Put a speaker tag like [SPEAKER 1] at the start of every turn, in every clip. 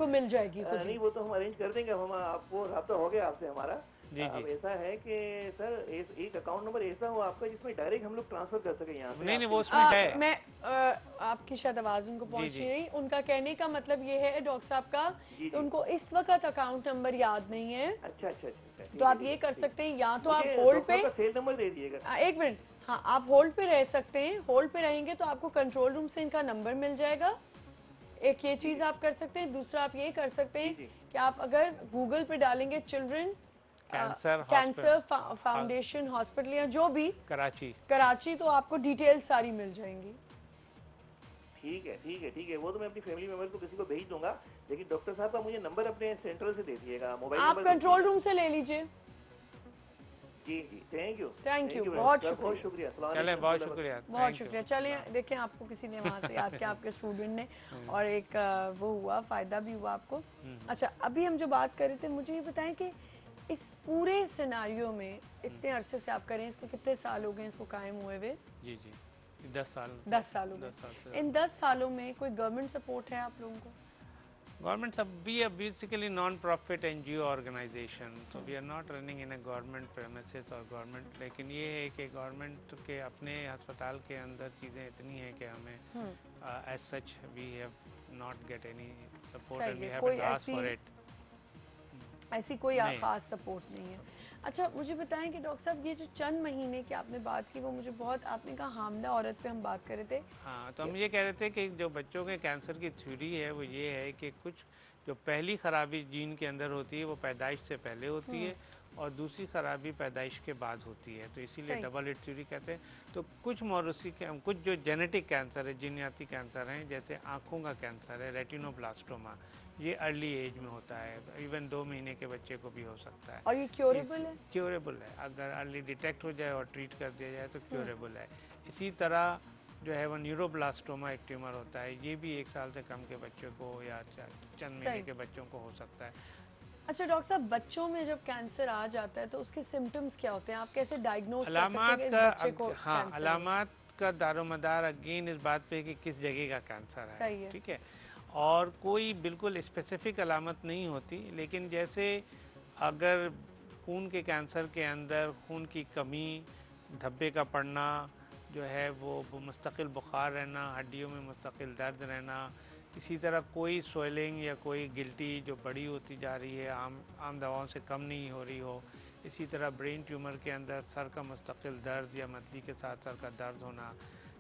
[SPEAKER 1] आपको मिल जाएगी खुद ही।
[SPEAKER 2] नहीं वो तो हम अरेंज कर देंगे, हम आपको रब्ता हो गया आपसे हमारा।
[SPEAKER 3] जी जी।
[SPEAKER 2] अब ऐसा है कि सर एक अकाउंट नंबर ऐसा हो आपका जिसमें डायरेक्ट हम लोग ट्रांसफर कर सकें यहाँ से
[SPEAKER 3] नहीं नहीं,
[SPEAKER 2] आपके
[SPEAKER 3] वो उसमें
[SPEAKER 2] रिसीप्ट
[SPEAKER 3] है।
[SPEAKER 2] का।
[SPEAKER 1] मैं आपकी शायद आवाज़ उनको
[SPEAKER 3] जी
[SPEAKER 1] पहुंच
[SPEAKER 3] जी
[SPEAKER 1] नहीं रही। उनका कहने का मतलब ये है डॉक्टर साहब का
[SPEAKER 2] जी
[SPEAKER 1] कि
[SPEAKER 2] जी।
[SPEAKER 1] उनको इस वक्त अकाउंट नंबर याद नहीं है।
[SPEAKER 2] अच्छा अच्छा अच्छा अच्छा,
[SPEAKER 1] तो
[SPEAKER 2] ठीक है
[SPEAKER 1] आप
[SPEAKER 2] ठीक
[SPEAKER 1] ये
[SPEAKER 2] है
[SPEAKER 1] कर
[SPEAKER 2] ठीक
[SPEAKER 1] सकते हैं, या
[SPEAKER 2] है।
[SPEAKER 1] तो
[SPEAKER 2] मुझे
[SPEAKER 1] आप होल्ड
[SPEAKER 2] डॉक्टर
[SPEAKER 1] पे
[SPEAKER 2] साहब का सेल नंबर दे दिएगा।
[SPEAKER 1] एक मिनट, हाँ आप होल्ड पे रह सकते हैं। होल्ड पे रहेंगे तो आपको कंट्रोल रूम से इनका नंबर मिल जाएगा। एक ये
[SPEAKER 2] जी
[SPEAKER 1] चीज़
[SPEAKER 2] जी
[SPEAKER 1] आप कर सकते हैं। दूसरा आप ये कर सकते
[SPEAKER 2] जी
[SPEAKER 1] हैं
[SPEAKER 2] जी।
[SPEAKER 1] कि आप अगर गूगल पे डालेंगे children
[SPEAKER 3] cancer
[SPEAKER 1] cancer
[SPEAKER 3] hospital
[SPEAKER 1] foundation hospital या जो भी
[SPEAKER 3] कराची।
[SPEAKER 1] कराची, तो आपको डिटेल सारी मिल जाएंगी।
[SPEAKER 2] ठीक है ठीक है ठीक है, वो तो मैं अपनी फैमिली मेंबर को किसी को भेज दूंगा। लेकिन डॉक्टर साहब का मुझे नंबर अपने सेंट्रल से दे दिएगा, मोबाइल
[SPEAKER 1] आप
[SPEAKER 2] नंबर दे
[SPEAKER 1] कंट्रोल
[SPEAKER 2] दिएगा।
[SPEAKER 1] रूम से ले लीजिए।
[SPEAKER 2] जी जी,
[SPEAKER 1] thank you,
[SPEAKER 2] thank you madam,
[SPEAKER 1] बहुत
[SPEAKER 2] सर बहुत
[SPEAKER 1] शुक्रिया।
[SPEAKER 2] शुक्रिया। अस्सलाम
[SPEAKER 3] चले,
[SPEAKER 2] वालेकुम,
[SPEAKER 3] बहुत
[SPEAKER 2] अल्लाह
[SPEAKER 3] शुक्रिया,
[SPEAKER 1] बहुत
[SPEAKER 3] थैंक यू।
[SPEAKER 1] शुक्रिया। चलिए देखें, आपको किसी ने वहाँ से याद किया, आपके स्टूडेंट ने, और एक वो हुआ, फ़ायदा भी हुआ आपको। अच्छा, अभी हम जो बात कर रहे थे, मुझे ये बताएं कि इस पूरे सिनारियो में इतने अरसे से आप करें, इसको कितने साल हो गए इसको कायम हुए हुए?
[SPEAKER 3] जी जी, 10 साल।
[SPEAKER 1] 10 साल हो
[SPEAKER 3] 10 साल से
[SPEAKER 1] गए। इन 10 सालों में कोई गवर्नमेंट सपोर्ट है आप लोगों को?
[SPEAKER 3] गवर्नमेंट सब भी है, basically non profit NGO organisation, तो we are not running in a government premises और गवर्नमेंट, लेकिन ये है कि गवर्नमेंट के अपने अस्पताल के अंदर चीज़ें इतनी हैं कि हमें as such we have not get any support and
[SPEAKER 1] सही
[SPEAKER 3] वी
[SPEAKER 1] है, कोई
[SPEAKER 3] हैवंट आस्क्ड फॉर इट।
[SPEAKER 1] ऐसी कोई
[SPEAKER 3] नहीं।
[SPEAKER 1] ख़ास सपोर्ट नहीं है। अच्छा, मुझे बताएं कि डॉक्टर साहब, ये जो चंद महीने की आपने बात की, वो मुझे बहुत, आपने कहा हामला औरत पे हम बात कर रहे थे।
[SPEAKER 3] हाँ, तो हम ये कह रहे थे कि जो बच्चों के कैंसर की थ्योरी है वो ये है कि कुछ जो पहली खराबी जीन के अंदर होती है वो पैदाइश से पहले होती है, और दूसरी खराबी पैदाइश के बाद होती है, तो इसीलिए
[SPEAKER 1] सही।
[SPEAKER 3] डबल हिट थ्योरी कहते हैं। तो कुछ मौरूसी के कुछ जो जेनेटिक कैंसर है, जीनियाती कैंसर हैं, जैसे आँखों का कैंसर है, रेटिनोब्लास्टोमा, ये अर्ली एज में होता है, इवन 2 महीने के बच्चे को भी हो सकता है।
[SPEAKER 1] और ये क्योरेबल है?
[SPEAKER 3] क्योरेबल है, अगर अर्ली डिटेक्ट हो जाए और ट्रीट कर दिया जाए तो क्योरेबल है। इसी तरह जो है वो न्यूरोब्लास्टोमा एक ट्यूमर होता है, ये भी 1 साल से कम के बच्चों को या चंद महीने के बच्चों को हो सकता है।
[SPEAKER 1] अच्छा डॉक्टर साहब, बच्चों में जब कैंसर आ जाता है तो उसके सिम्टम्स क्या होते हैं? आप कैसे डायग्नोज कर सकते हैं कि इस बच्चे को
[SPEAKER 3] हाँ,
[SPEAKER 1] कैंसर है?
[SPEAKER 3] अलामात का दारोमदार अगेन इस बात पे कि किस जगह का कैंसर है।
[SPEAKER 1] सही है।
[SPEAKER 3] ठीक है, और कोई बिल्कुल स्पेसिफिक अलामत नहीं होती, लेकिन जैसे अगर खून के कैंसर के अंदर खून की कमी, धब्बे का पड़ना जो है वो मुस्तकिल बुखार रहना, हड्डियों में मुस्तकिल दर्द रहना, इसी तरह कोई स्वेलिंग या कोई गिल्टी जो बड़ी होती जा रही है, आम दवाओं से कम नहीं हो रही हो, इसी तरह ब्रेन ट्यूमर के अंदर सर का मुस्तकिल दर्द या मतली के साथ सर का दर्द होना,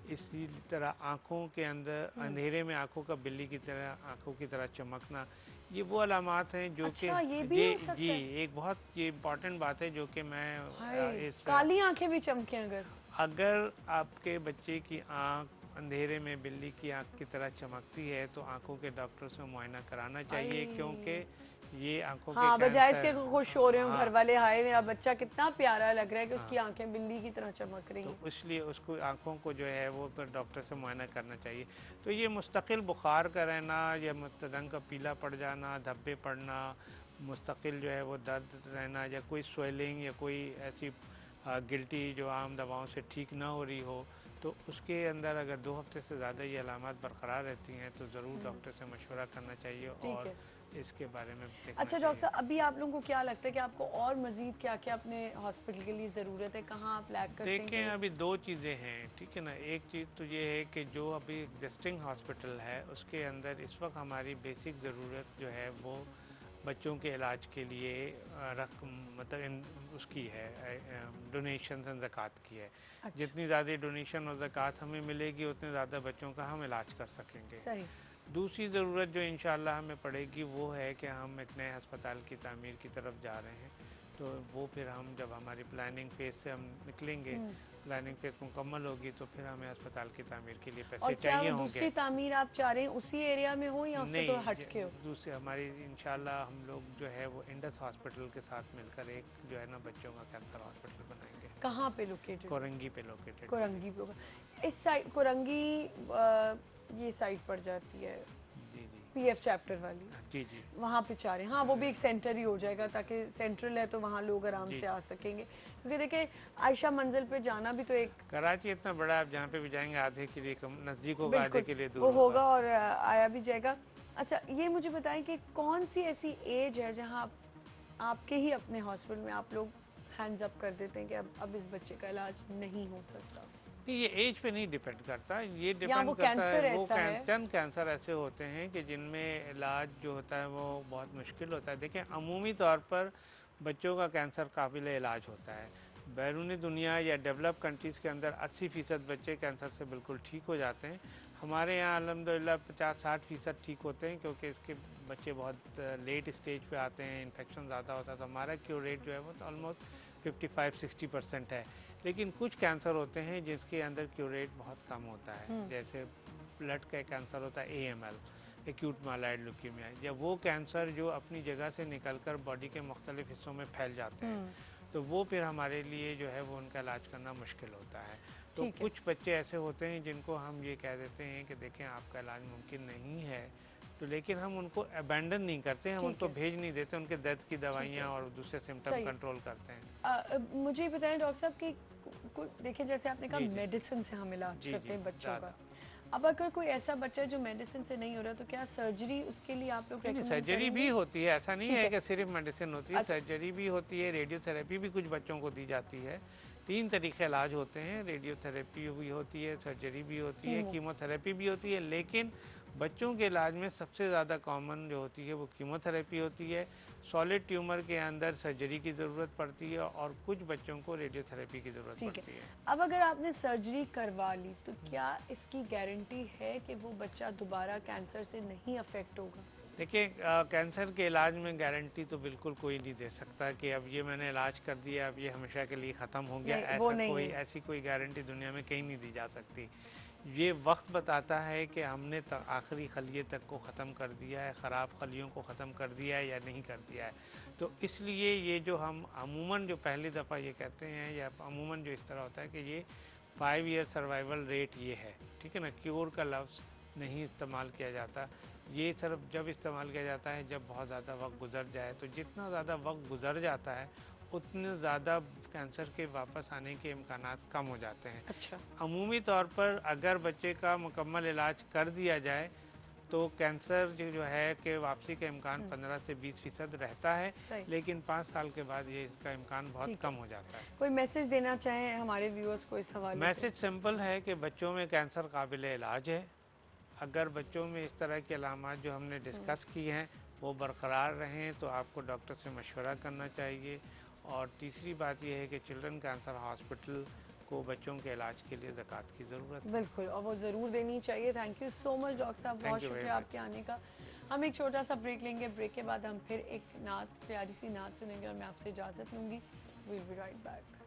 [SPEAKER 3] इसी तरह आँखों के अंदर अंधेरे में आँखों का बिल्ली की तरह आँखों की तरह चमकना, ये वो अलामात हैं जो कि
[SPEAKER 1] अच्छा, ये भी हो सकता
[SPEAKER 3] जी
[SPEAKER 1] है?
[SPEAKER 3] एक बहुत ये इम्पॉर्टेंट बात है जो कि मैं इस
[SPEAKER 1] काली आंखें भी चमके
[SPEAKER 3] अगर आपके बच्चे की आँख अंधेरे में बिल्ली की आँख की तरह चमकती है तो आँखों के डॉक्टर से मुआयना कराना चाहिए, क्योंकि ये आँखों
[SPEAKER 1] हाँ,
[SPEAKER 3] के
[SPEAKER 1] बजाय
[SPEAKER 3] कैंसर।
[SPEAKER 1] इसके खुश हो रहे हो घर वाले, हाय मेरा बच्चा कितना प्यारा लग रहा है कि उसकी
[SPEAKER 3] हाँ,
[SPEAKER 1] आंखें बिल्ली की तरह चमक रही हैं।
[SPEAKER 3] तो इसलिए उसको आँखों को जो है वो फिर डॉक्टर से मुआयना करना चाहिए। तो ये मुस्तकिल बुखार का रहना या रंग का पीला पड़ जाना, धब्बे पड़ना, मुस्तकिल जो है वो दर्द रहना, या कोई स्वेलिंग या कोई ऐसी गिल्टी जो आम दवाओं से ठीक ना हो रही हो, तो उसके अंदर अगर 2 हफ्ते से ज़्यादा ये अलामत बरकरार रहती हैं तो ज़रूर डॉक्टर से मशवरा करना चाहिए और इसके बारे में देखना
[SPEAKER 1] अच्छा
[SPEAKER 3] चाहिए।
[SPEAKER 1] डॉक्टर साहब, अभी आप लोगों को क्या लगता है कि आपको और मजीद क्या क्या अपने हॉस्पिटल के लिए ज़रूरत है? कहाँ आप लैग करते हैं?
[SPEAKER 3] देखें, अभी 2 चीज़ें हैं, ठीक है ना। एक चीज़ तो ये है कि जो अभी एग्जिस्टिंग हॉस्पिटल है उसके अंदर इस वक्त हमारी बेसिक ज़रूरत जो है वो बच्चों के इलाज के लिए रकम मतलब उसकी है, डोनेशन और ज़कात की है।
[SPEAKER 1] अच्छा।
[SPEAKER 3] जितनी ज़्यादा डोनेशन और ज़कात हमें मिलेगी उतने ज़्यादा बच्चों का हम इलाज कर सकेंगे।
[SPEAKER 1] सही।
[SPEAKER 3] दूसरी ज़रूरत जो इंशाल्लाह हमें पड़ेगी वो है कि हम एक नए अस्पताल की तामीर की तरफ जा रहे हैं, तो वो फिर हम जब हमारी प्लानिंग फेज़ से हम निकलेंगे, प्लानिंग फेज़ मुकम्मल होगी तो फिर हमें अस्पताल की तामीर के लिए पैसे
[SPEAKER 1] और क्या
[SPEAKER 3] चाहिए
[SPEAKER 1] वो
[SPEAKER 3] होंगे।
[SPEAKER 1] दूसरी तामीर आप चाह रहे हैं उसी एरिया में हो या उससे थोड़ा हट के हो?
[SPEAKER 3] दूसरी हमारी इंशाल्लाह हम लोग जो है वो इंडस हॉस्पिटल के साथ मिलकर एक जो है ना बच्चों का कैंसर हॉस्पिटल बनाएंगे।
[SPEAKER 1] कहाँ पे लोकेटेड?
[SPEAKER 3] कोरंगी पे लोकेटेड।
[SPEAKER 1] कोरंगी पे होगा। इस साइड कोरंगी ये साइड पड़ जाती है,
[SPEAKER 3] जी जी
[SPEAKER 1] पीएफ चैप्टर वाली।
[SPEAKER 3] जी जी।
[SPEAKER 1] वहाँ पे चाह रहे हैं। हाँ, वो भी एक सेंटर ही हो जाएगा ताकि सेंट्रल है तो वहाँ लोग आराम से आ सकेंगे, क्योंकि देखिए आयशा मंजिल पे जाना भी तो एक,
[SPEAKER 3] कराची इतना बड़ा, आप जहाँ पे भी जाएंगे आधे के लिए कम नज़दीक होगा, आधे के लिए दूर
[SPEAKER 1] वो
[SPEAKER 3] होगा।
[SPEAKER 1] होगा और आया भी जाएगा। अच्छा, ये मुझे बताएं कि कौन सी ऐसी एज है जहां आपके ही अपने हॉस्पिटल में आप लोग हैंड्स अप कर देते हैं कि अब इस बच्चे का इलाज नहीं हो सकता?
[SPEAKER 3] नहीं, ये एज पे नहीं डिपेंड करता, ये
[SPEAKER 1] या
[SPEAKER 3] डिपेंड
[SPEAKER 1] वो
[SPEAKER 3] करता
[SPEAKER 1] कैंसर
[SPEAKER 3] है वो
[SPEAKER 1] ऐसा है?
[SPEAKER 3] चंद कैंसर ऐसे होते हैं कि जिनमें इलाज जो होता है वो बहुत मुश्किल होता है। देखिए, अमूमी तौर पर बच्चों का कैंसर काबिल इलाज होता है। बैरूनी दुनिया या डेवलप कंट्रीज़ के अंदर 80% बच्चे कैंसर से बिल्कुल ठीक हो जाते हैं। हमारे यहाँ अल्हम्दुलिल्लाह 50-60% ठीक होते हैं, क्योंकि इसके बच्चे बहुत लेट स्टेज पे आते हैं, इन्फेक्शन ज़्यादा होता है, तो हमारा क्योर रेट जो है वो तो ऑलमोस्ट 55-60% है। लेकिन कुछ कैंसर होते हैं जिसके अंदर क्योर रेट बहुत कम होता है, जैसे ब्लड का कैंसर होता है AML, एक्यूट माइलॉइड ल्यूकीमिया, या वो कैंसर जो अपनी जगह से निकलकर बॉडी के मुख्तलिफ हिस्सों में फैल जाते हैं, तो वो फिर हमारे लिए जो है वो उनका इलाज करना मुश्किल होता है। तो
[SPEAKER 1] ठीक है।
[SPEAKER 3] कुछ बच्चे ऐसे होते हैं जिनको हम ये कह देते हैं कि देखें आपका इलाज मुमकिन नहीं है, तो लेकिन हम उनको अबैंडन नहीं करते, हम
[SPEAKER 1] ठीक
[SPEAKER 3] उनको
[SPEAKER 1] है।
[SPEAKER 3] भेज नहीं देते, उनके दर्द की दवाइयाँ और दूसरे सिम्टम
[SPEAKER 1] सही।
[SPEAKER 3] कंट्रोल करते हैं।
[SPEAKER 1] मुझे ये बताएं डॉक्टर साहब कि देखिए, जैसे आपने कहा
[SPEAKER 3] जी, जी।
[SPEAKER 1] मेडिसिन से हम इलाज
[SPEAKER 3] जी,
[SPEAKER 1] करते
[SPEAKER 3] जी,
[SPEAKER 1] हैं बच्चों का।
[SPEAKER 3] ज़्यादा।
[SPEAKER 1] अब अगर कोई ऐसा बच्चा है जो मेडिसिन से नहीं हो रहा, तो क्या सर्जरी उसके लिए आप लोग
[SPEAKER 3] नहीं,
[SPEAKER 1] रेकमेंड
[SPEAKER 3] सर्जरी भी
[SPEAKER 1] करेंगे?
[SPEAKER 3] होती है, ऐसा नहीं
[SPEAKER 1] ठीक
[SPEAKER 3] है
[SPEAKER 1] है।
[SPEAKER 3] कि सिर्फ मेडिसिन होती है,
[SPEAKER 1] अच्छा।
[SPEAKER 3] सर्जरी भी होती है, रेडियोथेरेपी भी कुछ बच्चों को दी जाती है। 3 तरीके इलाज होते हैं, रेडियोथेरेपी भी होती है, सर्जरी भी होती है, कीमोथेरेपी भी होती है, लेकिन बच्चों के इलाज में सबसे ज़्यादा कॉमन जो होती है वो कीमोथेरेपी होती है। सॉलिड ट्यूमर के अंदर सर्जरी की ज़रूरत पड़ती है और कुछ बच्चों को रेडियोथेरेपी की ज़रूरत
[SPEAKER 1] ठीक है।
[SPEAKER 3] पड़ती है।
[SPEAKER 1] अब अगर आपने सर्जरी करवा ली, तो क्या इसकी गारंटी है कि वो बच्चा दोबारा कैंसर से नहीं अफेक्ट होगा?
[SPEAKER 3] देखिए, कैंसर के इलाज में गारंटी तो बिल्कुल कोई नहीं दे सकता कि अब ये मैंने इलाज कर दिया, अब ये हमेशा के लिए ख़त्म हो गया।
[SPEAKER 1] नहीं, वो नहीं है।
[SPEAKER 3] ऐसी कोई गारंटी दुनिया में कहीं नहीं दी जा सकती। ये वक्त बताता है कि हमने आखिरी खलिए तक को ख़त्म कर दिया है, ख़राब खलियों को ख़त्म कर दिया है या नहीं कर दिया है। तो इसलिए ये जो हम अमूमन जो पहली दफ़ा ये कहते हैं, या अमूमन जो इस तरह होता है कि ये 5 ईयर सर्वाइवल रेट ये है, ठीक है ना। क्योर का लफ्ज़ नहीं इस्तेमाल किया जाता, ये सिर्फ जब इस्तेमाल किया जाता है जब बहुत ज़्यादा वक्त गुजर जाए। तो जितना ज़्यादा वक्त गुजर जाता है उतने ज़्यादा कैंसर के वापस आने के इम्कानात कम हो जाते हैं।
[SPEAKER 1] अच्छा।
[SPEAKER 3] अमूमी तौर पर अगर बच्चे का मुकम्मल इलाज कर दिया जाए तो कैंसर जो है कि वापसी का इम्कान 15 से 20% रहता है,
[SPEAKER 1] सही।
[SPEAKER 3] लेकिन 5 साल के बाद ये इसका इम्कान बहुत
[SPEAKER 1] ठीक है।
[SPEAKER 3] कम हो जाता है।
[SPEAKER 1] कोई मैसेज देना चाहें हमारे व्यूअर्स को इस हवाले से?
[SPEAKER 3] मैसेज सिंपल है कि बच्चों में कैंसर काबिल इलाज है। अगर बच्चों में इस तरह की अलामात जो हमने डिस्कस की हैं वो बरकरार रहें तो आपको डॉक्टर से मशवरा करना चाहिए। और तीसरी बात यह है कि चिल्ड्रन कैंसर हॉस्पिटल को बच्चों के इलाज के लिए ज़कात की ज़रूरत है।
[SPEAKER 1] बिल्कुल, और वो ज़रूर देनी चाहिए। Thank you so much doctor साहब, बहुत
[SPEAKER 3] Thank you very
[SPEAKER 1] शुक्रिया
[SPEAKER 3] much.
[SPEAKER 1] आपके आने का। हम एक छोटा सा ब्रेक लेंगे, ब्रेक के बाद हम फिर एक नात, प्यारी सी नात सुनेंगे और मैं आपसे इजाज़त लूँगी। Will be right back.